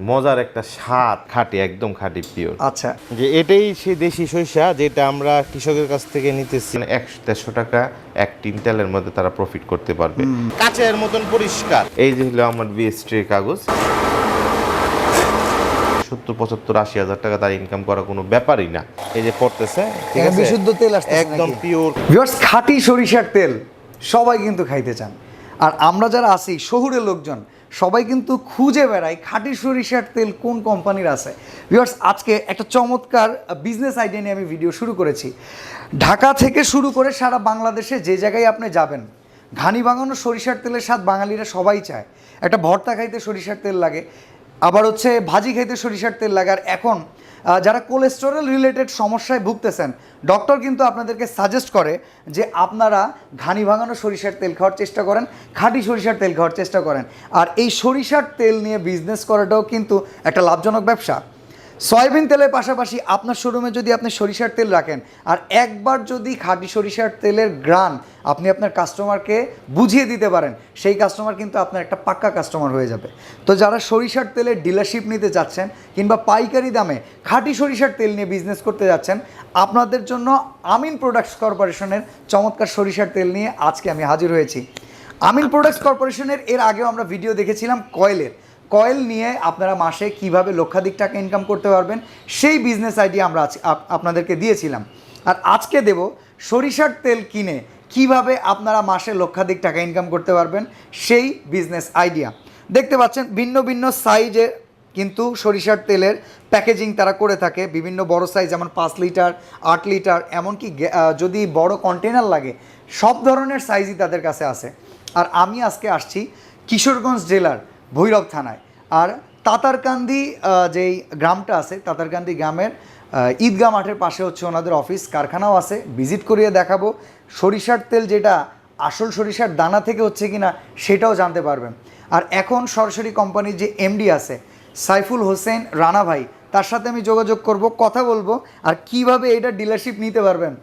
মজার একটা স্বাদ, খাঁটি, একদম খাঁটি পিওর। আচ্ছা, যে এটাই সেই দেশি সরিষা যেটা আমরা কৃষকের কাছ থেকে নিতেছি 100-150 টাকা এক টিন তেলের মধ্যে তারা প্রফিট করতে পারবে, কাঁচের মতন পরিষ্কার। এই যে হলো আমার বিএসটির কাগজ, 70-75-80 হাজার টাকা তার ইনকাম করা কোনো ব্যাপারই না। এই যে পড়তেছে, ঠিক আছে, বিশুদ্ধ তেল আসছে একদম পিওর। ভিউয়ার্স, খাঁটি সরিষার তেল সবাই কিন্তু খাইতে চান, আর আমরা যারা আছি শহুরের লোকজন সবাই কিন্তু খুঁজে বেড়াই খাঁটি সরিষার তেল কোন কোম্পানির আছে। ভিউয়ার্স, আজকে একটা চমৎকার বিজনেস আইডিয়া নিয়ে আমি ভিডিও শুরু করেছি। ঢাকা থেকে শুরু করে সারা বাংলাদেশে যে জায়গায় আপনি যাবেন, ঘানি ভাঙানো সরিষার তেলের স্বাদ বাঙালিরা সবাই চায়। একটা ভর্তা খাইতে সরিষার তেল লাগে, আবার হচ্ছে ভাজি খাইতে সরিষার তেল লাগে। আর এখন যারা কোলেস্টেরল রিলেটেড সমস্যায় ভুগতেছেন, ডক্টর কিন্তু আপনাদেরকে সাজেস্ট করে যে আপনারা ঘানি ভাঙানো সরিষার তেল খাওয়ার চেষ্টা করেন, খাঁটি সরিষার তেল খাওয়ার চেষ্টা করেন। আর এই সরিষার তেল নিয়ে বিজনেস করাটাও কিন্তু একটা লাভজনক ব্যবসা। সয়াবিন তেলের পাশাপাশি আপনার শোরুমে যদি আপনি সরিষার তেল রাখেন, আর একবার যদি খাঁটি সরিষার তেলের গ্রান আপনি আপনার কাস্টমারকে বুঝিয়ে দিতে পারেন, সেই কাস্টমার কিন্তু আপনার একটা পাক্কা কাস্টমার হয়ে যাবে। তো যারা সরিষার তেলের ডিলারশিপ নিতে চাচ্ছেন কিংবা পাইকারি দামে খাঁটি সরিষার তেল নিয়ে বিজনেস করতে যাচ্ছেন, আপনাদের জন্য আমিন প্রোডাক্টস কর্পোরেশনের চমৎকার সরিষার তেল নিয়ে আজকে আমি হাজির হয়েছি। আমিন প্রোডাক্টস কর্পোরেশনের এর আগেও আমরা ভিডিও দেখেছিলাম কয়েল নিয়ে আপনারা মাসে কিভাবে লক্ষাধিক টাকা ইনকাম করতে পারবেন, সেই বিজনেস আইডিয়া আমরা আপনাদেরকে দিয়েছিলাম। আর আজকে দেব সরিষার তেল কিনে কিভাবে আপনারা মাসে লক্ষাধিক টাকা ইনকাম করতে পারবেন, সেই বিজনেস আইডিয়া। দেখতে পাচ্ছেন ভিন্ন ভিন্ন সাইজে কিন্তু সরিষার তেলের প্যাকেজিং তারা করে থাকে, বিভিন্ন বড় সাইজ যেমন 5 লিটার, 8 লিটার, এমনকি যদি বড় কন্টেনার লাগে সব ধরনের সাইজই তাদের কাছে আছে। আর আমি আজকে আসছি কিশোরগঞ্জ জেলার ভৈরব থানায়, আর তাতারকান্দি যেই গ্রামটা আছে, তাতারকান্দি গ্রামের ঈদগাহ মাঠের পাশে হচ্ছে ওনাদের অফিস, কারখানাও আছে। ভিজিট করিয়ে দেখাবো সরিষার তেল যেটা আসল সরিষার দানা থেকে হচ্ছে কিনা সেটাও জানতে পারবেন। আর এখন সরাসরি কোম্পানির যে এমডি আছে সাইফুল হোসেন রানা ভাই, তার সাথে আমি যোগাযোগ করব, কথা বলবো, আর কিভাবে এটা ডিলারশিপ নিতে পারবেন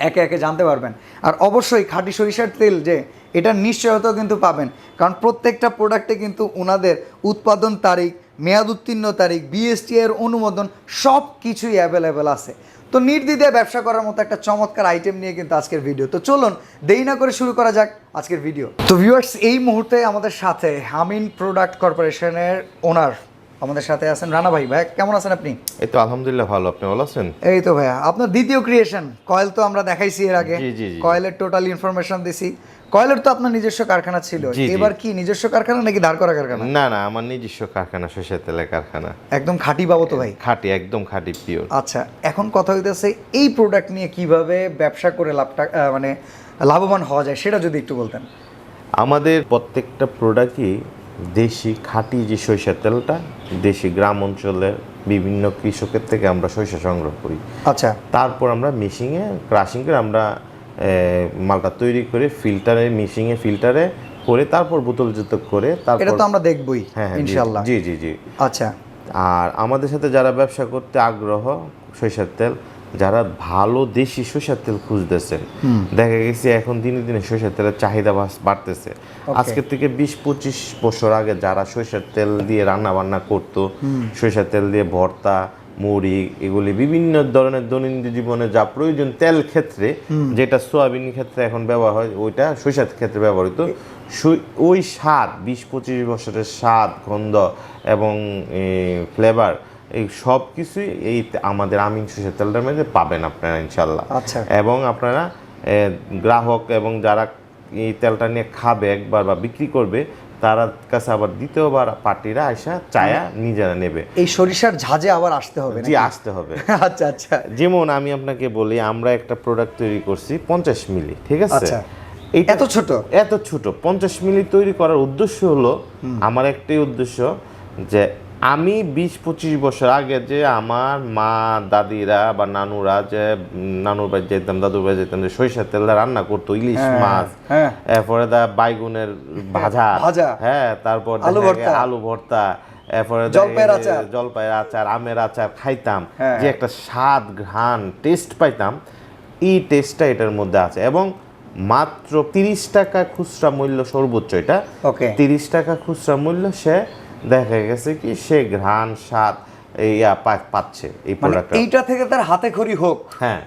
একে একে জানতে পারবেন। আর অবশ্যই খাঁটি সরিষার তেল যে এটার নিশ্চয়তাও কিন্তু পাবেন, কারণ প্রত্যেকটা প্রোডাক্টে কিন্তু ওনাদের উৎপাদন তারিখ, মেয়াদ উত্তীর্ণ তারিখ, বিএসটি এর অনুমোদন সব কিছুই অ্যাভেলেবেল আছে। তো নির্দ্বিধায় ব্যবসা করার মতো একটা চমৎকার আইটেম নিয়ে কিন্তু আজকের ভিডিও। তো চলুন দেরি না করে শুরু করা যাক আজকের ভিডিও। তো ভিউয়ার্স, এই মুহূর্তে আমাদের সাথে আমিন প্রোডাক্ট কর্পোরেশনের ওনার আমাদের সাথে আছেন রানা ভাই। ভাই কেমন আছেন আপনি? এই তো আলহামদুলিল্লাহ ভালো, আপনি ভালো আছেন? এই তো ভাইয়া, আপনার দ্বিতীয় ক্রিয়েশন কয়েল তো আমরা দেখাইছি এর আগে, জি। কয়েলের টোটাল ইনফরমেশন দিছি। কয়েলের তো আপনার নিজস্ব কারখানা ছিল, এবার কি নিজস্ব কারখানা নাকি ধার করা কারখানা? না, আমার নিজস্ব কারখানা, সরিষার তেলের কারখানা। একদম খাঁটি পাবো তো ভাই? খাঁটি, একদম খাঁটি পিওর। আচ্ছা, এখন কথা হইতেছে এই প্রোডাক্ট নিয়ে কিভাবে ব্যবসা করে মানে লাভবান হওয়া যায়, সেটা যদি একটু বলতেন। আমাদের প্রত্যেকটা প্রোডাক্টই দেশি খাঁটি যে সরিষার তেলটা, দেশি গ্রাম অঞ্চলের বিভিন্ন কৃষকের থেকে আমরা সরিষা সংগ্রহ করি। আচ্ছা, তারপর আমরা মেশিনে ক্রাশিং করে আমরা মালটা তৈরি করে ফিল্টারে, মেশিনে ফিল্টারে করে তারপর বোতলজাত করে, তারপর এটা তো আমরা দেখবই ইনশাআল্লাহ। জি। আচ্ছা, আর আমাদের সাথে যারা ব্যবসা করতে আগ্রহ, সরিষার তেল যারা ভালো দেশি সরিষার তেল খুঁজতেছেন, দেখা গেছে এখন দিনে দিনে সরিষার তেলের চাহিদা বাড়তেছে। আজকের থেকে 20-25 বছর আগে যারা সরিষার তেল দিয়ে রান্না বান্না করতো, সরিষার তেল দিয়ে ভর্তা, মুড়ি, এগুলি বিভিন্ন ধরনের দৈনন্দিন জীবনে যা প্রয়োজন তেল ক্ষেত্রে, যেটা সোয়াবিন ক্ষেত্রে এখন ব্যবহার হয়, ওইটা সরিষার ক্ষেত্রে ব্যবহৃত। ওই স্বাদ 20-25 বছরের স্বাদ, গন্ধ এবং ফ্লেভার, এই সব কিছুই এই আমাদের আমিন সরিষার তেলটার মধ্যে পাবেন আপনারা ইনশাল্লাহ। আচ্ছা, এবং আপনারা গ্রাহক এবং যারা এই তেলটা নিয়ে খাবে একবার বা বিক্রি করবে, তার কাছে আবার দ্বিতীয়বার পার্টিরা আইসা চায়া নিজেরা নেবে। এই সরিষার ঝাঁজে আবার আসতে হবে? জি, আসতে হবে। আচ্ছা। যেমন আমি আপনাকে বলি, আমরা একটা প্রোডাক্ট তৈরি করছি 50 মিলি, ঠিক আছে? এত ছোট 50 মিলি তৈরি করার উদ্দেশ্য হলো, আমার একটাই উদ্দেশ্য, যে আমি 20-25 বছর আগে যে আমার মা দাদিরা বা নানুরা, যে নানুর বাড়ি যেতাম, দাদুর বাড়ি যেতাম, যে সরিষার তেল রান্না করতো, ইলিশ মাছ, এরপরে বাইগুনের ভাজা, হ্যাঁ, তারপর আলু ভর্তা, এরপরে জলপাইয়ের আচার, আমের আচার খাইতাম, যে একটা স্বাদ, ঘ্রাণ, টেস্ট পাইতাম, এই টেস্টটা এটার মধ্যে আছে। এবং মাত্র 30 টাকা খুচরা মূল্য সর্বোচ্চ, এটা 30 টাকা খুচরা মূল্য সে দেখা গেছে কি সে ঘ্রাণ স্বাদ পাচ্ছে এই মানে প্রোডাক্টটা। এইটা থেকে তার হাতে খড়ি হোক, হ্যাঁ,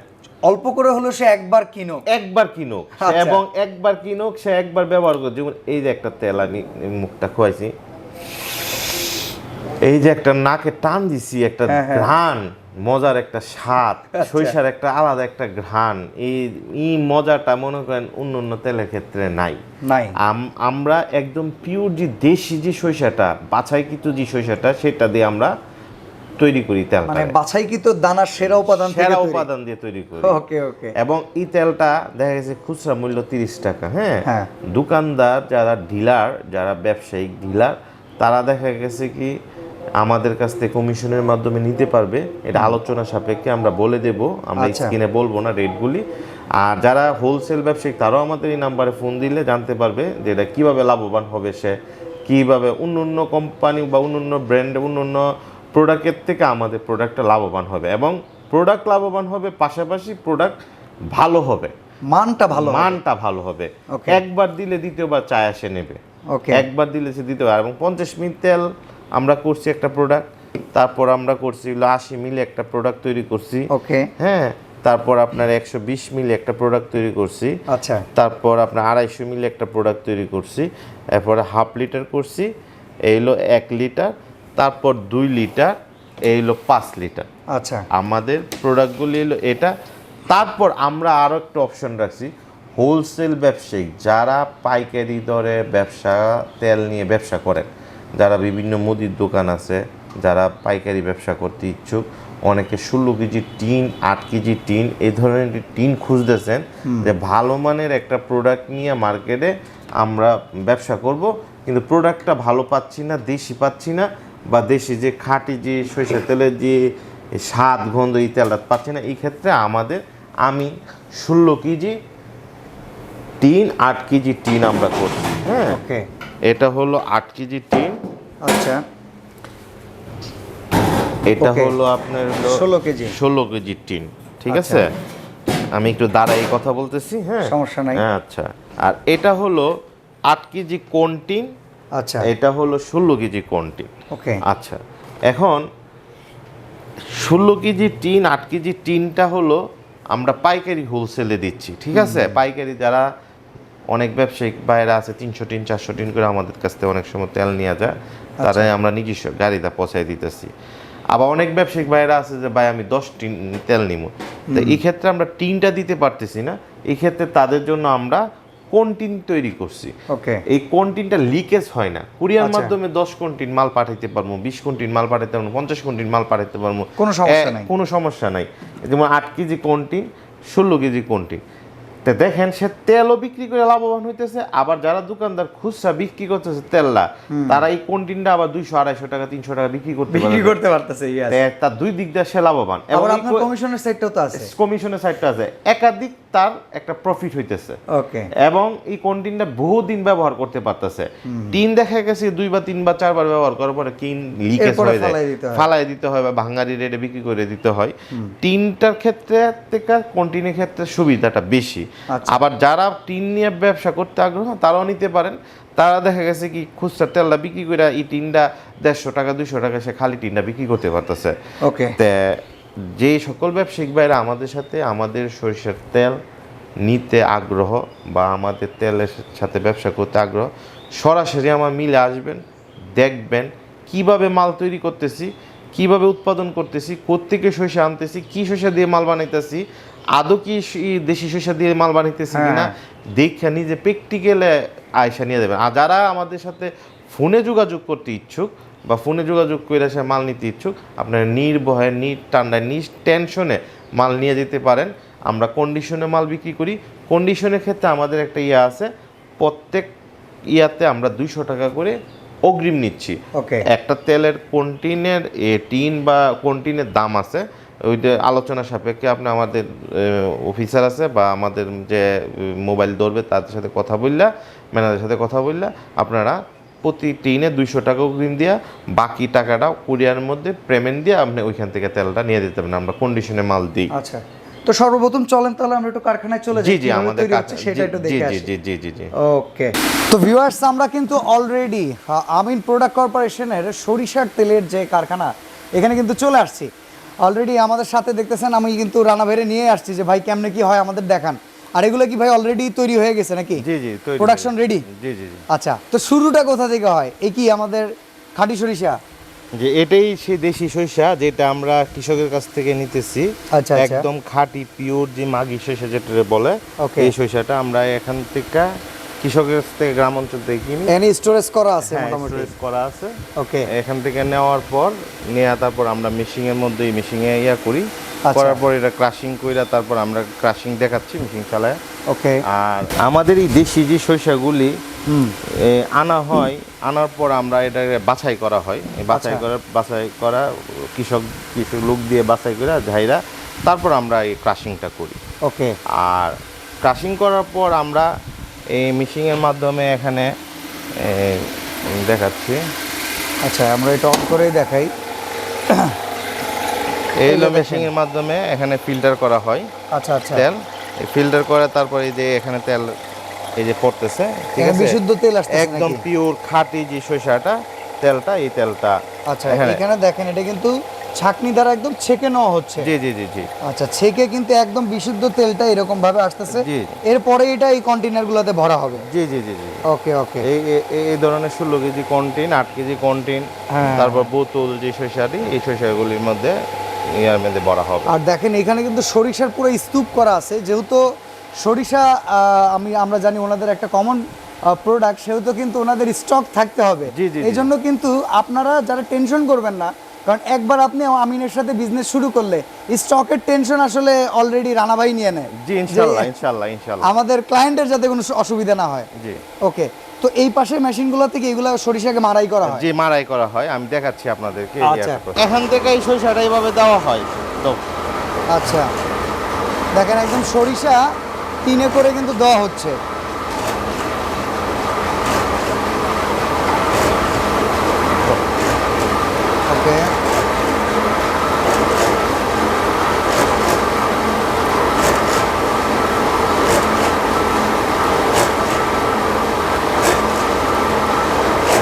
অল্প করে হলো সে একবার কিনুক, একবার কিনুক আচ্ছা। এবং একবার কিনুক সে একবার ব্যবহার করে। যেমন এই যে একটা তেল আমি মুখটা খোয়াইছি, এই যে একটা নাকে টান দিছি, একটা ঘ্রাণ, মজার একটা স্বাদ, সরিষার একটা আলাদা একটা ঘ্রাণ, এই মজাটা মনে করেন অন্য তেলের ক্ষেত্রে নাই। নাই। আমরা একদম পিওর যে দেশি যে সরিষাটা, বাছাইকৃত যে সরিষাটা, সেটা দিয়ে আমরা তৈরি করি তেলটা, মানে বাছাইকৃত দানার সেরা উপাদান থেকে সেরা তৈরি। উপাদান দিয়ে তৈরি করি। ওকে ওকে। এবং এই তেলটা দেখা গেছে খুচরা মূল্য 30 টাকা। হ্যাঁ, হ্যাঁ। দোকানদার যারা ডিলার, যারা ব্যবসায়িক ডিলার, তারা দেখা গেছে কি আমাদের কাছ থেকে কমিশনের মাধ্যমে নিতে পারবে। এটা আলোচনা সাপেক্ষে আমরা বলে দেব, আমরা আচ্ছা। স্ক্রিনে বলবো না রেটগুলি। আর যারা হোলসেল ব্যবসায়িক, তারাও আমাদের এই নাম্বারে ফোন দিলে জানতে পারবে যে এটা কীভাবে লাভবান হবে, সে কীভাবে অন্য কোম্পানি বা অন্য ব্র্যান্ড, অন্য প্রোডাক্টের থেকে আমাদের প্রোডাক্টটা লাভবান হবে। এবং প্রোডাক্ট লাভবান হবে, পাশাপাশি প্রোডাক্ট ভালো হবে, মানটা ভালো হবে। মানটা ভালো হবে। Okay. একবার দিলে দ্বিতীয়বার চায় আসে নেবে, ওকে। একবার দিলে সে দ্বিতীয়বার। এবং 50 মিলি তেল আমরা করছি একটা প্রোডাক্ট, তারপর আমরা করছি 80 মিলি একটা প্রোডাক্ট তৈরি করছি। ওকে। হ্যাঁ, তারপর আপনার 120 মিলি একটা প্রোডাক্ট তৈরি করছি। আচ্ছা। তারপর আপনার 250 মিলি একটা প্রোডাক্ট তৈরি করছি। এরপরে হাফ লিটার করছি, এই হলো 1 লিটার, তারপর 2 লিটার, এই হলো 5 লিটার। আচ্ছা। আমাদের প্রোডাক্টগুলি হলো এটা। তারপর আমরা আরও একটা অপশন রাখছি, হোলসেল ব্যবসায়ী যারা পাইকারি দরে তেল নিয়ে ব্যবসা করেন, যারা বিভিন্ন মুদির দোকান আছে, যারা পাইকারি ব্যবসা করতে ইচ্ছুক, অনেকে 16 কেজি টিন, 8 কেজি টিন, এই ধরনের টিন খুঁজতেছেন যে ভালো মানের একটা প্রোডাক্ট নিয়ে মার্কেটে আমরা ব্যবসা করব, কিন্তু প্রোডাক্টটা ভালো পাচ্ছি না, দেশি পাচ্ছি না, বা দেশি যে খাঁটি যে সরিষার তেলের যে স্বাদ গন্ধ, এই তেলটা পাচ্ছি না। এই ক্ষেত্রে আমি 16 কেজি টিন, 8 কেজি টিন আমরা করছি। হ্যাঁ, ওকে। এটা হলো 8 কেজি টিন, আচ্ছা। এটা Okay. হলো আপনার 16 কেজি। 16 KG tin. ঠিক আচ্ছা। আছে, আমি একটু দাঁড়াই কথা বলতেছি। হ্যাঁ, সমস্যা নাই। হ্যাঁ, আচ্ছা। আর এটা হলো 8 কেজি কোন টিন, আচ্ছা। এটা হলো 16 কেজি কোন টিন। ওকে। আচ্ছা, এখন 16 কেজি টিন, 8 কেজি টিনটা হলো আমরা পাইকারি হোলসেলে দিচ্ছি। ঠিক আছে, পাইকারি যারা অনেক ব্যবসায়িক বাইরে আছে 300 টিন 400 টিন করে আমাদের কাছ থেকে অনেক সময় তেল নেওয়া যায়, তারাই আমরা নিজস্ব গাড়িতে পৌঁছায় দিতেছি। আবার অনেক ব্যবসায়িক বাইরে আছে যে ভাই আমি 10 টিন তেল নিব, তো এই ক্ষেত্রে আমরা টিনটা দিতে পারতেছি না। এই ক্ষেত্রে তাদের জন্য আমরা কন্টিন তৈরি করছি। ওকে। এই কন্টিনটা লিকেজ হয় না, কুরিয়ার আচ্ছা। মাধ্যমে 10 কন্টিন মাল পাঠাইতে পারবো, 20 কন্টিন মাল পাঠাইতে পারবো, 50 কন্টিন মাল পাঠাইতে পারবো, কোনো সমস্যা নাই। কোনো সমস্যা নাই। যেমন 8 কেজি কন্টিন, 16 কেজি কন্টিন। তো দেখেন সে তেলও বিক্রি করে লাভবান হইতেছে, আবার যারা দোকানদার খুচরা বিক্রি করতেছে তেলটা, তারা এই কন্টিনটা আবার 200 250 টাকা 300 টাকা বিক্রি করতে পারতেছে। ইয়েস। তার দুই দিক দিয়ে সে লাভবান। আবার আপনার কমিশনের সাইডটাও তো আছে। কমিশনের সাইডটা আছে, একাধিক তার একটা প্রফিট হইতেছে। ওকে। এবং এই কন্টিনটা বহুদিন ব্যবহার করতে পারতেছে। টিন দেখা গেছে 2 বা 3 বা 4 বার ব্যবহার করার পরে টিন লিকেজ এরপরে হয়ে যায়, ফালাই দিতে হয় বা ভাঙারি রেটে বিক্রি করে দিতে হয়। টিনটার ক্ষেত্রে থেকে কন্টিনের ক্ষেত্রে সুবিধাটা বেশি। আচ্ছা। আবার যারা টিন নিয়ে ব্যবসা করতে আগ্রহ, তারাও নিতে পারেন। তারা দেখা গেছে কি খুচরা তেলটা বিক্রি করে এই টিনটা 150 টাকা 200 টাকা সে খালি টিনটা বিক্রি করতে পারতেছে। ওকে। যে সকল ব্যবসায়িক ভাইরা আমাদের সাথে আমাদের সরিষার তেল নিতে আগ্রহ বা আমাদের তেলের সাথে ব্যবসা করতে আগ্রহ, সরাসরি আমার মিলে আসবেন, দেখবেন কিভাবে মাল তৈরি করতেছি, কিভাবে উৎপাদন করতেছি, কোত্থেকে সরিষা আনতেছি, কি সরিষা দিয়ে মাল বানাইতেছি, আদৌ কি দেশি সরিষা দিয়ে মাল বানাইতেছি কিনা, দেখে নিজে প্র্যাকটিক্যালে আয়সা নিয়ে যাবেন। আর যারা আমাদের সাথে ফোনে যোগাযোগ করতে ইচ্ছুক বা ফোনে যোগাযোগ করে সে মাল নিতে ইচ্ছুক, আপনারা নির্ভয়ে ঠান্ডায় টেনশনে মাল নিয়ে যেতে পারেন। আমরা কন্ডিশনে মাল বিক্রি করি। কন্ডিশনের ক্ষেত্রে আমাদের একটা আছে, প্রত্যেক ইয়াতে আমরা 200 টাকা করে অগ্রিম নিচ্ছি। ওকে। একটা তেলের কন্টিনের টিন বা কন্টিনের দাম আছে, ওইটা আলোচনা সাপেক্ষে আপনি আমাদের অফিসার আছে বা আমাদের যে মোবাইল ধরবে তাদের সাথে কথা বললা, ম্যানেজারের সাথে কথা বললা, আপনারা প্রতি টিনে 200 টাকা অগ্রিম দিয়া বাকি টাকাটা কুরিয়ারের মধ্যে পেমেন্ট দিয়ে আপনি ওইখান থেকে তেলটা নিয়ে দিতে পারেন। আমরা কন্ডিশনে মাল দিই। আচ্ছা। তো সর্বপ্রথম চলেন তাহলে আমরা একটু কারখানায় চলে যাই, জি জি কিভাবে আমাদের তৈরি হচ্ছে সেটা একটু জি দেখে জি আসি। জি জি জি জি ওকে, তো ভিউয়ার্স আমরা কিন্তু অলরেডি আমিন প্রোডাক্ট কর্পোরেশনের সরিষার তেলের যে কারখানা এখানে কিন্তু চলে আসছি। অলরেডি আমাদের সাথে দেখতেছেন আমি কিন্তু রানা ভাইরে নিয়ে আসছি যে ভাই কেমনে কি হয় আমাদের দেখান। আর এগুলো কি ভাই অলরেডি তৈরি হয়ে গেছে নাকি? জি জি তৈরি প্রোডাকশন রেডি? জি জি জি আচ্ছা, তো শুরুটা কোথা থেকে হয়? এই কি আমাদের খাঁটি সরিষা? যে এটাই সেই দেশি সরিষা যেটা আমরা কৃষকের কাছ থেকে নিতেছি। আচ্ছা, আচ্ছা। একদম খাঁটি পিওর যে মাগি সরিষা যেটা বলে, Okay. এই সরিষাটা আমরা এখান থেকে কৃষকের কাছ থেকে গ্রাম অঞ্চল থেকে কিনি। এনি স্টোরেজ করা আছে হ্যাঁ, মোটামুটি? storage করা আছে। ওকে, এখান থেকে নেওয়ার পর তারপর আমরা মেশিনের মধ্যে মেশিনে করি, আচ্ছা। করার পর এটা ক্রাশিং কইরা তারপর আমরা ক্রাশিং দেখাচ্ছি মেশিন চালায়। ওকে। আর আমাদের এই দেশি যে সরিষাগুলি আনা হয়, আনার পর আমরা এটা বাছাই করা হয়, এই বাছাই করা কিছু লোক দিয়ে বাছাই করে ঝাইরা তারপর আমরা এই ক্রাশিংটা করি। ওকে, আর ক্রাশিং করার পর আমরা এই মেশিনের মাধ্যমে এখানে দেখাচ্ছি। আচ্ছা আমরা এটা অন করেই দেখাই। এই হলো মেশিনের মাধ্যমে এখানে ফিল্টার করা হয় আচ্ছা আচ্ছা, তেল। এই ফিল্টার করে তারপর এই যে এখানে তেল এই যে পড়তেছে, ঠিক এখানে আছে, বিশুদ্ধ তেল আসছে একদম পিওর খাঁটি যে সরিষাটা তেলটা, এই তেলটা। আচ্ছা, এখানে দেখেন এটা কিন্তু ছাঁকনি দ্বারা একদম ছেঁকে নেওয়া হচ্ছে। জি জি জি জি আচ্ছা, ছেঁকে কিন্তু একদম বিশুদ্ধ তেলটা এরকম ভাবে আসতেছে। জি। এরপরে এটা এই কন্টেইনারগুলোতে ভরা হবে। জি জি জি জি ওকে ওকে, এই ধরনের 16 কেজি কন্টেন, 8 কেজি কন্টেন, হ্যাঁ। তারপর বোতল যে সরিষাটি, এই সরিষাগুলির মধ্যে ইয়ার মধ্যে ভরা হবে। আর দেখেন এখানে কিন্তু সরিষার পুরো স্তূপ করা আছে। যেহেতু সরিষা আমরা জানি ওনাদের একটা কমন প্রোডাক্ট, সেহেতু কিন্তু ওনাদের স্টক থাকতে হবে। জি, জি, জি। এই জন্য কিন্তু আপনারা যারা টেনশন করবেন না, কারণ একবার আপনি আমিনের সাথে বিজনেস শুরু করলে স্টকের টেনশন আসলে অলরেডি রানা ভাই নিয়ে নেয়। জি ইনশাআল্লাহ যে ইনশাআল্লাহ ইনশাআল্লাহ। আমাদের ক্লায়েন্টের যাতে কোনো অসুবিধা না হয়। জি ওকে, তো এই পাশের মেশিনগুলো থেকে এগুলো সরিষাকে মারাই করা হয়। জি মারাই করা হয়, আমি দেখাচ্ছি আপনাদেরকে। আচ্ছা। এখান থেকে এই সরিষাটা এইভাবে দেওয়া হয় তো। আচ্ছা, দেখেন একদম সরিষা টিনে করে কিন্তু দেওয়া হচ্ছে। ওকে,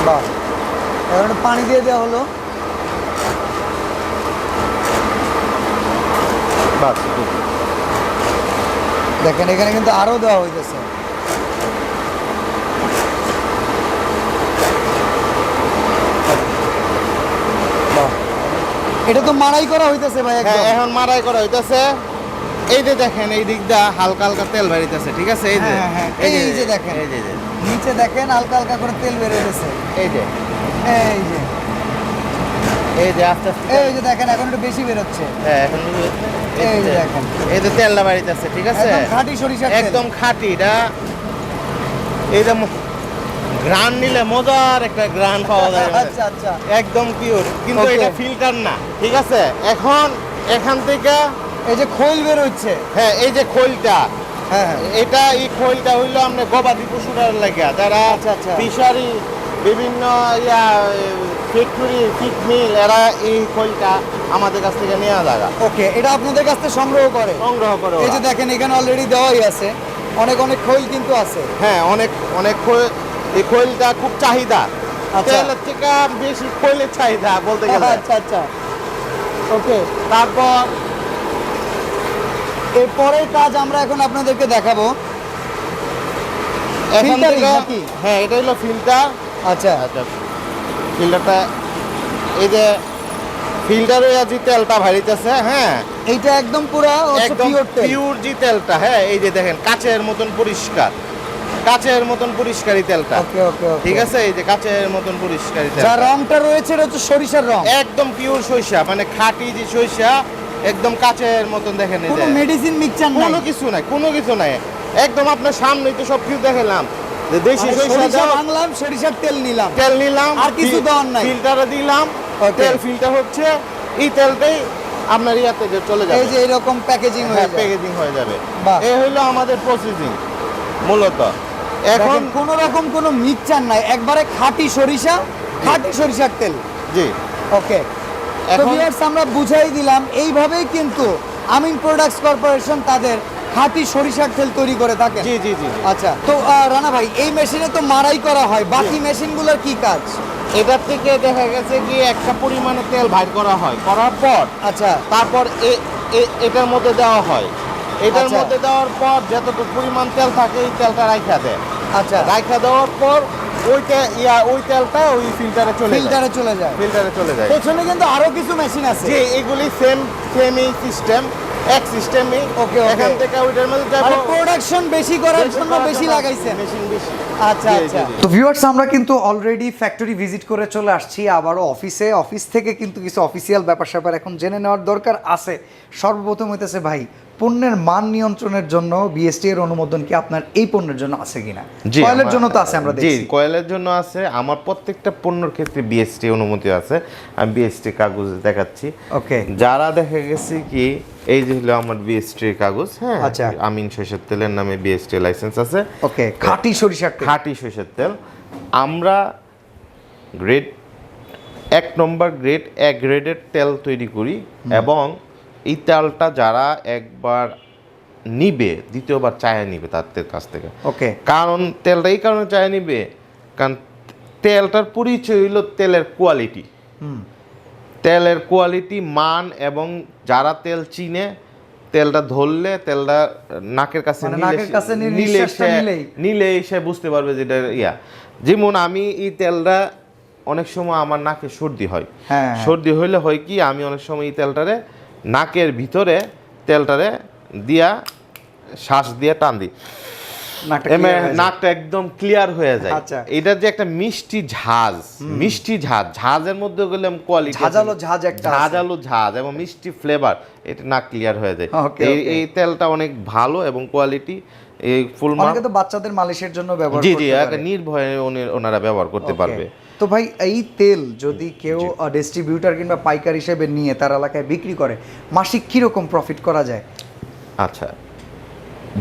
বাহ, এখন একটু পানি দিয়ে দেওয়া হলো। বাস দেখেন এখানে কিন্তু আরো দেওয়া হইতেছে। বাহ, এটা তো মারাই করা হইতেছে ভাই হ্যাঁ, একদম। এখন মারাই করা হইতাছে। এই যে দেখেন এই দিকটা হালকা হালকা তেল বেরিতেছে, ঠিক আছে, এই যে হ্যাঁ, হ্যাঁ, এই যে দেখেন। এই যে নিচে দেখেন হালকা হালকা করে তেল বের হইতেছে। এই যে এই যে এই যে আস্তে আস্তে এই যে দেখেন এখন একটু বেশি বের হচ্ছে। হ্যাঁ, এখন এই যে দেখেন এই যে তেলটা বেরিতেছে, ঠিক আছে, একদম খাঁটি সরিষার তেল। একদম খাঁটি। এটা এই যে গ্রান নিলে মজার একটা গ্রান পাওয়া যায়। আচ্ছা আচ্ছা, একদম পিওর, কিন্তু Okay. এটা ফিল্টার না, ঠিক আছে। এখন এখান থেকে এই যে খৈল বের হচ্ছে। হ্যাঁ, এই যে খোলটা, হ্যাঁ হ্যাঁ, এই খোলটা হইলো আমরা গবাদি পশুরার লাগে, যারা আচ্ছা, আচ্ছা। ফিশারি বিভিন্ন ফ্যাক্টরি ফিট মিল, এরা এই খোলটা আমাদের কাছ থেকে নেওয়া জায়গা ওকে, এটা আপনাদের কাছ থেকে সংগ্রহ করে। সংগ্রহ করে এই যে ওরা। দেখেন এখানে অলরেডি দেওয়াই আছে, অনেক অনেক খৈল কিন্তু আছে। হ্যাঁ, অনেক অনেক এই খোলটা খুব চাহিদা, আচ্ছা। তেলের থেকে বেশি খোলের চাহিদা বলতে গেলে। আচ্ছা আচ্ছা, ওকে। তারপর এরপরের কাজ আমরা এখন আপনাদেরকে দেখাবো। এখান Filtering থেকে নাকি? হ্যাঁ, এটা হলো ফিল্টার। আচ্ছা, আচ্ছা, ফিল্টারটা এই যে ফিল্টারে যে তেলটা ভারিতেছে, হ্যাঁ, এইটা একদম পুরা একদম পিওর তেল। পিওর যে তেলটা, হ্যাঁ, এই যে দেখেন কাচের মতন পরিষ্কার, কাচের মতন পরিষ্কারই তেলটা, ওকে ওকে ওকে, ঠিক আছে, এই যে কাচের মতন পরিষ্কারই তেল, যা রংটা রয়েছে এটা হচ্ছে সরিষার রং। একদম পিওর সরিষা, মানে খাঁটি যে সরিষা, একদম কাচের মতন। দেখেন এই কোনো যে মেডিসিন মিক্সচার নাই, কোনো কিছু নাই, কোনো কিছু নাই, একদম আপনার সামনেই তো সব কিছু দেখালাম যে দেশি মানে সরিষা সরিষা দাও, আনলাম, সরিষার তেল নিলাম, তেল নিলাম, আর কিছু দেওয়ার নাই। ফিল্টারে দিলাম, Okay. তেল ফিল্টার হচ্ছে, এই তেলটাই আপনার ইয়াতে চলে যাবে। এই যে এরকম প্যাকেজিং হয়ে হ্যাঁ, যায়। প্যাকেজিং হয়ে যাবে। বাহ। এই হলো আমাদের প্রসেসিং মূলত। এখন এখন কোন রকম কোনো মিক্সচার নাই, একবারে খাঁটি সরিষার তেল। জি ওকে, তো এখন ভিউয়ার্স আমরা বুঝাই দিলাম, এইভাবেই কিন্তু আমিন প্রোডাক্টস কর্পোরেশন তাদের খাঁটি সরিষার তেল তৈরি করে থাকে। জি জি জি আচ্ছা, তো রানা ভাই এই মেশিনে তো মারাই করা হয়, বাকি মেশিনগুলোর কি কাজ? এটার থেকে দেখা গেছে কি একটা পরিমাণে তেল বাইর করা হয়, করার পর আচ্ছা তারপর এটার মধ্যে দেওয়া হয়, এটার আচ্ছা। মধ্যে দেওয়ার পর যতটুকু পরিমাণ তেল থাকে এই তেলটা রাইখা দেয়, আচ্ছা, রাইখা দেওয়ার পর ওই তেলটা ওই ফিল্টারে চলে যায়, ফিল্টারে চলে যায়। ফিল্টারে চলে যায়। পেছনে কিন্তু আরো কিছু মেশিন আছে। যে এগুলি সেম এই সিস্টেম, এক সিস্টেমই। ওকে, ওকে। এখান থেকে ওইটার মধ্যে যাব, মানে প্রোডাকশন বেশি করার জন্য বেশি লাগাইছেন। মেশিন বেশি। আচ্ছা জি, আচ্ছা। জি, জি। তো ভিউয়ার্স আমরা কিন্তু অলরেডি ফ্যাক্টরি ভিজিট করে চলে আসছি, আবারও অফিস থেকে কিন্তু কিছু অফিসিয়াল ব্যাপার স্যাপার এখন জেনে নেওয়ার দরকার আছে। সর্বপ্রথম হইতেছে ভাই, পণ্যের মান নিয়ন্ত্রণের জন্য বিএসটি এর অনুমোদন কি আপনার এই পণ্যের জন্য আছে কিনা? কয়েলের জন্য তো আছে, আমরা জি, দেখছি। কয়েলের জন্য আছে। আমার প্রত্যেকটা পণ্যের ক্ষেত্রে বিএসটি অনুমতি আছে। আমি বিএসটি কাগজ দেখাচ্ছি। ওকে, যারা দেখা গেছে কি এই যে হলো আমার বিএসটি কাগজ, হ্যাঁ, আচ্ছা। আমিন সরিষার তেলের নামে বিএসটি লাইসেন্স আছে। ওকে, খাঁটি সরিষার তেল। খাঁটি সরিষার তেল। আমরা গ্রেড 1 নম্বর গ্রেড গ্রেডের তেল তৈরি করি, এবং এই তেলটা যারা একবার নিবে দ্বিতীয়বার চায় নিবে তাদের কাছ থেকে। ওকে, কারণ তেলটা এই কারণে চায় নিবে, কারণ তেলটার পরিচয় হইল তেলের কোয়ালিটি, তেলের কোয়ালিটি, মান, এবং যারা তেল চিনে তেলটা ধরলে, তেলটা নাকের কাছে মানে নাকের কাছে নিঃশ্বাসটা নিলে সে বুঝতে পারবে যেটা ইয়া। যেমন আমি এই তেলটা অনেক সময় আমার নাকে সর্দি হয়, হ্যাঁ, সর্দি হইলে হয় কি আমি অনেক সময় এই তেলটারে নাকের ভিতরে তেলটারে দিয়া শ্বাস দিয়ে টান দিই, নাকটা একদম ক্লিয়ার হয়ে যায়। আচ্ছা। এটা যে একটা মিষ্টি ঝাঁজ, ঝাঁজের মধ্যে গেলাম কোয়ালিটি, ঝাঁঝালো ঝাঁজ একটা আছে। ঝাঁঝালো ঝাঁজ এবং মিষ্টি ফ্লেভার, এটা নাক ক্লিয়ার হয়ে যায়। ওকে, এই তেলটা অনেক ভালো এবং কোয়ালিটি। এই ফুল অনেকে তো বাচ্চাদের মালিশের জন্য ব্যবহার জি করতে জি পারে। নির্ভয়ে ওনারা ব্যবহার করতে ওকে। পারবে। তো ভাই এই তেল যদি কেউ ডিস্ট্রিবিউটার কিংবা পাইকার হিসেবে নিয়ে তার এলাকায় বিক্রি করে, মাসিক কিরকম প্রফিট করা যায়? আচ্ছা,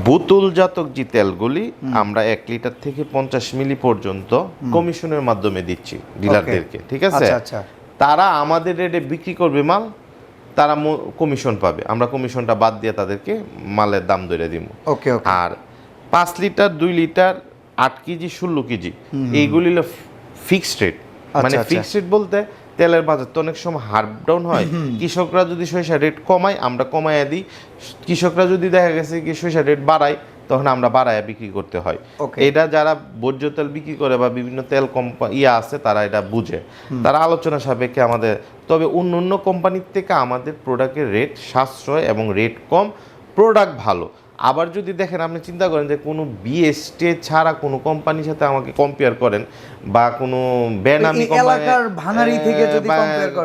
বোতলজাতক যে তেলগুলি আমরা 1 লিটার থেকে 50 মিলি পর্যন্ত কমিশনের মাধ্যমে দিচ্ছি ডিলারদেরকে, ঠিক আছে? আচ্ছা আচ্ছা, তারা আমাদের রেটে বিক্রি করবে মাল, তারা কমিশন পাবে, আমরা কমিশনটা বাদ দিয়ে তাদেরকে মালের দাম ধরে দিব। ওকে ওকে। আর 5 লিটার, 2 লিটার, 8 কেজি, 16 কেজি এইগুলি হলো ফিক্সড রেট। মানে আচ্ছা। ফিক্সড রেট বলতে তেলের বাজার তো অনেক সময় হার্ড ডাউন হয়, কৃষকরা যদি সরিষার রেট কমায় আমরা কমাইয়া দিই, কৃষকরা যদি দেখা গেছে কি সরিষার রেট বাড়ায় তখন আমরা বাড়াইয়া বিক্রি করতে হয়। Okay. এটা যারা বর্জ্য তেল বিক্রি করে বা বিভিন্ন তেল আছে তারা এটা বুঝে, তারা আলোচনা সাপেক্ষে আমাদের। তবে অন্য কোম্পানির থেকে আমাদের প্রোডাক্টের রেট সাশ্রয় এবং রেট কম, প্রোডাক্ট ভালো। আবার যদি দেখেন, আপনি চিন্তা করেন যে কোনো বিএসটি ছাড়া কোনো কোম্পানির সাথে আমাকে কম্পেয়ার করেন বা কোনো বেনামি এলাকার ভাঙাড়ি থেকে যদি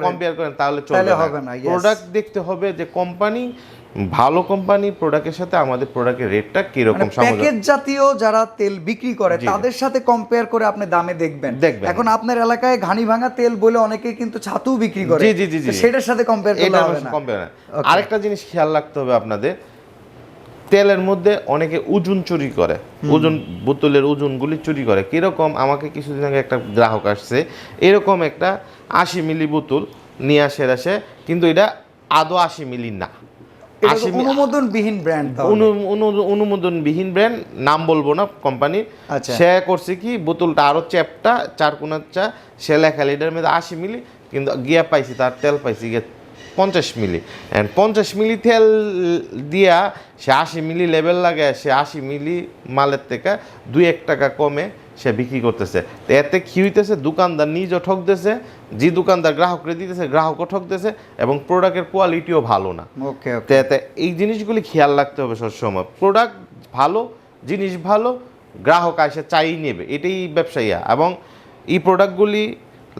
কম্পেয়ার করেন তাহলে চলবে না। প্রোডাক্ট দেখতে হবে যে কোম্পানি ভালো কোম্পানি, প্রোডাক্টের সাথে আমাদের প্রোডাক্টের রেটটা কিরকম সামঞ্জস্য। প্যাকেজ জাতীয় যারা তেল বিক্রি করে তাদের সাথে কম্পেয়ার করে আপনি দামে দেখবেন। এখন আপনার এলাকায় ঘানি ভাঙা তেল বলে অনেকে কিন্তু ছাতু বিক্রি করে, জি জি জি জি, সেটার সাথে কম্পেয়ার করলে হবে না। আরেকটা জিনিস খেয়াল রাখতে হবে আপনাদের, তেলের মধ্যে অনেকে ওজন চুরি করে, ওজন বোতলের ওজনগুলি চুরি করে। কিরকম, আমাকে কিছুদিন আগে একটা গ্রাহক আসছে, এরকম একটা 80 মিলি বোতল নিয়ে আসে, কিন্তু এটা আদৌ 80 মিলি না, অনুমোদনবিহীন ব্র্যান্ড, অনুমোদনবিহীন ব্র্যান্ড, নাম বলবো না কোম্পানির। আচ্ছা। সে করছে কি, বোতলটা আরো চ্যাপটা, 4 কোণার চা, সে লেখা লিটার মধ্যে 80 মিলি, কিন্তু গিয়া পাইছি তার তেল পাইছি গিয়ে 50 মিলি। অ্যান্ড 50 মিলি তেল দিয়া সে 80 মিলি লেভেল লাগে, সে 80 মিলি মালের থেকে 2-1 টাকা কমে সে বিক্রি করতেছে। তো এতে কি হইতেছে, দোকানদার নিজও ঠকতেছে, যে দোকানদার গ্রাহকরে দিতেছে গ্রাহকও ঠকতেছে, এবং প্রোডাক্টের কোয়ালিটিও ভালো না। ওকে তো এই জিনিসগুলি খেয়াল রাখতে হবে সবসময়। প্রোডাক্ট ভালো, জিনিস ভালো, গ্রাহক এসে চাই নেবে, এটাই ব্যবসায়ীরা। এবং এই প্রোডাক্টগুলি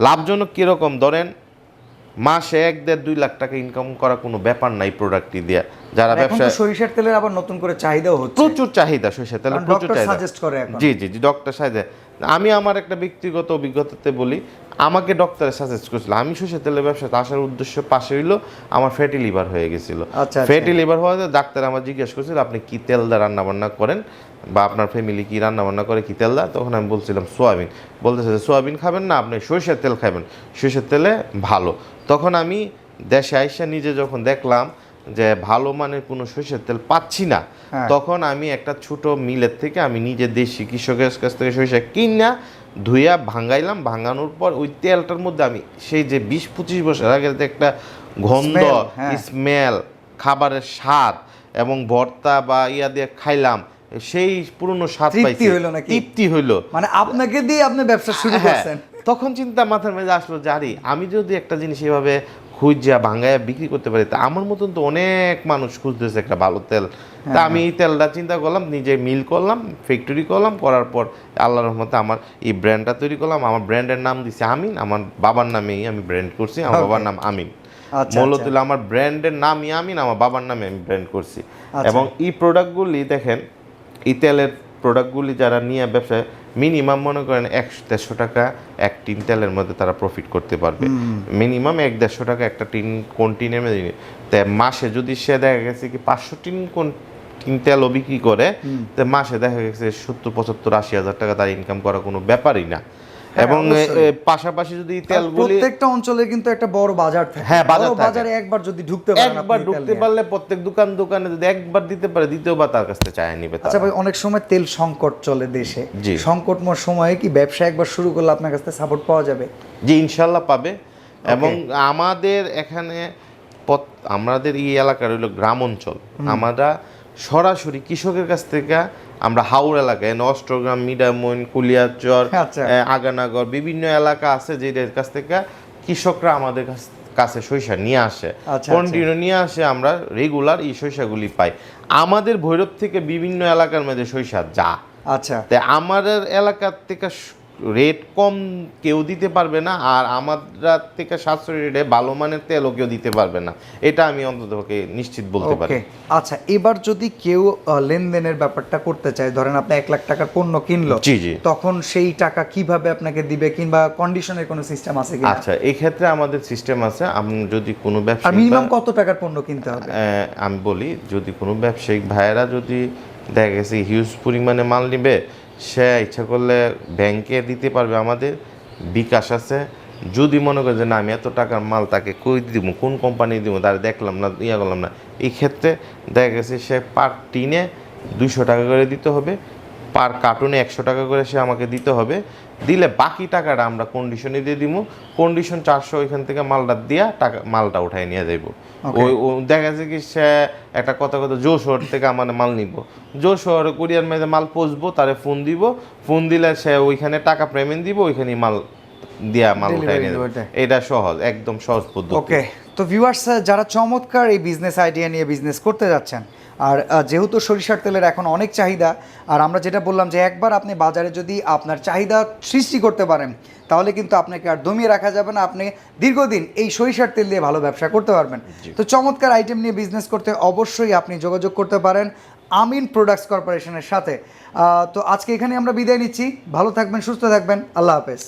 লাভজনক কীরকম, ধরেন মাসে 1-1.5-2 লাখ টাকা ইনকাম করা কোনো ব্যাপার নাই প্রোডাক্টটি দিয়ে। যারা ব্যবসা, সরিষার তেলের আবার নতুন করে চাহিদাও হচ্ছে, প্রচুর চাহিদা সরিষার তেলের, প্রচুর চাহিদা। জি জি জি, ডক্টর সাজেস্ট। আমি আমার একটা ব্যক্তিগত অভিজ্ঞতাতে বলি, আমাকে ডক্টরে সাজেস্ট করেছিল। আমি সরিষার তেলের ব্যবসাতে আসার উদ্দেশ্য পাশে হইলো আমার ফ্যাটি লিভার হয়ে গেছিল। ফ্যাটি লিভার হওয়াতে ডাক্তার আমার জিজ্ঞেস করছিল আপনি কি তেল দিয়ে রান্নাবান্না করেন, বা আপনার ফ্যামিলি কি রান্নাবান্না করে, কি তেল দেয়? তখন আমি বলছিলাম সোয়াবিন। বলতেছে যে সোয়াবিন খাবেন না, আপনি সরিষার তেল খাবেন, সরিষার তেলে ভালো। তখন আমি দেশে আইসা নিজে যখন দেখলাম যে ভালো মানের কোনো সরিষার তেল পাচ্ছি না, তখন আমি একটা ছোট মিলের থেকে আমি নিজে দেশি কৃষকের কাছ থেকে সরিষা কিনা ধুইয়া ভাঙাইলাম, ভাঙানোর পর ওই তেলটার মধ্যে আমি সেই যে 20-25 বছর আগে যে একটা গন্ধ, স্মেল, খাবারের স্বাদ এবং ভর্তা বা ইয়া দিয়ে খাইলাম, সেই পুরনো স্বাদ পাইছি, তৃপ্তি হইলো। মানে আপনাকে দিয়ে আপনি ব্যবসা শুরু করছেন। তখন চিন্তা মাথার মধ্যে আসলো, জানি আমি যদি একটা জিনিস এভাবে খুঁজা ভাঙাইয়া বিক্রি করতে পারি, তা আমার মতন তো অনেক মানুষ খুঁজতেছে একটা ভালো তেল। তা আমি এই তেলটা চিন্তা করলাম, নিজে মিল করলাম, ফ্যাক্টরি করলাম, করার পর আল্লাহর রহমতে আমার এই ব্র্যান্ডটা তৈরি করলাম। আমার ব্র্যান্ডের নাম দিছি আমিন, আমার বাবার নামেই আমি ব্র্যান্ড করছি, আমার বাবার নাম আমিন। মূলত আমার ব্র্যান্ডের নামই আমিন, আমার বাবার নামে আমি ব্র্যান্ড করছি। এবং এই প্রোডাক্টগুলি দেখেন, এই তেলের প্রোডাক্টগুলি যারা নিয়ে ব্যবসায় মিনিমাম মনে করেন 100-150 টাকা এক টিন তেলের মধ্যে তারা প্রফিট করতে পারবে। মিনিমাম 100-150 টাকা একটা টিন, কোন টিনের মধ্যে। তাই মাসে যদি সে দেখা গেছে কি 500 টিন কোন টিন তেলও বিক্রি করে, তো মাসে দেখা গেছে 70-75-80 হাজার টাকা তার ইনকাম করা কোনো ব্যাপারই না। এবং পাশাপাশি যদি তেলগুলি, প্রত্যেকটা অঞ্চলে কিন্তু একটা বড় বাজার থাকে। বাজারে একবার যদি ঢুকতে পারলে প্রত্যেক দোকানে যদি একবার দিতে পারে, দ্বিতীয়বার তার কাছ থেকে চায় নিবে। আচ্ছা ভাই, অনেক সময় তেল সংকট চলে দেশে, সংকটময় সময়ে কি ব্যবসা একবার শুরু করলে আপনার কাছ থেকে সাপোর্ট পাওয়া যাবে? জি, ইনশাল্লাহ পাবে। এবং আমাদের এখানে আমাদের এই এলাকার হইলো গ্রাম অঞ্চল, আমরা সরাসরি কৃষকের কাছ থেকে, আমরা হাওড় এলাকায় অষ্টগ্রাম, মিডামইন, কুলিয়াচর, আগানাগর বিভিন্ন এলাকা আছে, যেটার কাছ থেকে কৃষকরা আমাদের কাছে সরিষা নিয়ে আসে, কন্টিনিউ নিয়ে আসে, আমরা রেগুলার এই সরিষাগুলি পাই। আমাদের ভৈরব থেকে বিভিন্ন এলাকার মধ্যে সরিষা যা, তাই আমাদের এলাকার থেকে রেট কম কেউ দিতে পারবে না, আর আমরা থেকে সাশ্রয়ী রেটে ভালো মানের তেলও কেউ দিতে পারবে না, এটা আমি অন্তত নিশ্চিত বলতে পারি। আচ্ছা, এবার যদি কেউ লেনদেনের ব্যাপারটা করতে চায়, ধরেন আপনি 1 লাখ টাকার পণ্য কিনলো, তখন সেই টাকা কিভাবে আপনাকে দিবে, কিংবা কন্ডিশনের কোনো সিস্টেম আছে কি? আচ্ছা, এই ক্ষেত্রে আমাদের সিস্টেম আছে। আমি যদি কোনো ব্যবসায়ী, মিনিমাম কত টাকার পণ্য কিনতে হবে আমি বলি, যদি কোনো ব্যবসায়িক ভাইয়েরা যদি দেখা গেছে হিউজ পরিমাণে মাল নিবে, সে ইচ্ছা করলে ব্যাংকে দিতে পারবে, আমাদের বিকাশ আছে। যদি মনে করে যে না, আমি এত টাকার মাল তাকে কই দিব, কোন কোম্পানি দিব, তার দেখলাম না, করলাম না, এই ক্ষেত্রে দেখা গেছে সে পার টিনে 200 টাকা করে দিতে হবে, পার কার্টুনে 100 টাকা করে সে আমাকে দিতে হবে। দিলে বাকি টাকাটা আমরা কন্ডিশনে দিয়ে দিব, কন্ডিশন 400, ওইখান থেকে মালটা দিয়া মালটা উঠাই নিয়ে যাইব। ওই দেখা যাচ্ছে কি, সে একটা কথা যশোর থেকে আমার মাল নিব, যশোর কুরিয়ার মেঝে মাল পৌঁছবো, তারে ফোন দিলে সে ওইখানে টাকা পেমেন্ট দিব, ওইখানে মাল দিয়া মাল উঠাই নিয়ে যাবে। এটা সহজ, একদম সহজ পদ্ধতি। তো ভিউয়ার্স, যারা চমৎকার এই বিজনেস আইডিয়া নিয়ে বিজনেস করতে যাচ্ছেন, আর যেহেতু সরিষার তেলের এখন অনেক চাহিদা, আর আমরা যেটা বললাম যে একবার আপনি বাজারে যদি আপনার চাহিদা সৃষ্টি করতে পারেন, তাহলে কিন্তু আপনাকে আর দমিয়ে রাখা যাবে না, আপনি দীর্ঘদিন এই সরিষার তেল দিয়ে ভালো ব্যবসা করতে পারবেন। তো চমৎকার আইটেম নিয়ে বিজনেস করতে অবশ্যই আপনি যোগাযোগ করতে পারেন আমিন প্রোডাক্টস কর্পোরেশনের সাথে। তো আজকে এখানে আমরা বিদায় নিচ্ছি, ভালো থাকবেন, সুস্থ থাকবেন, আল্লাহ হাফেজ।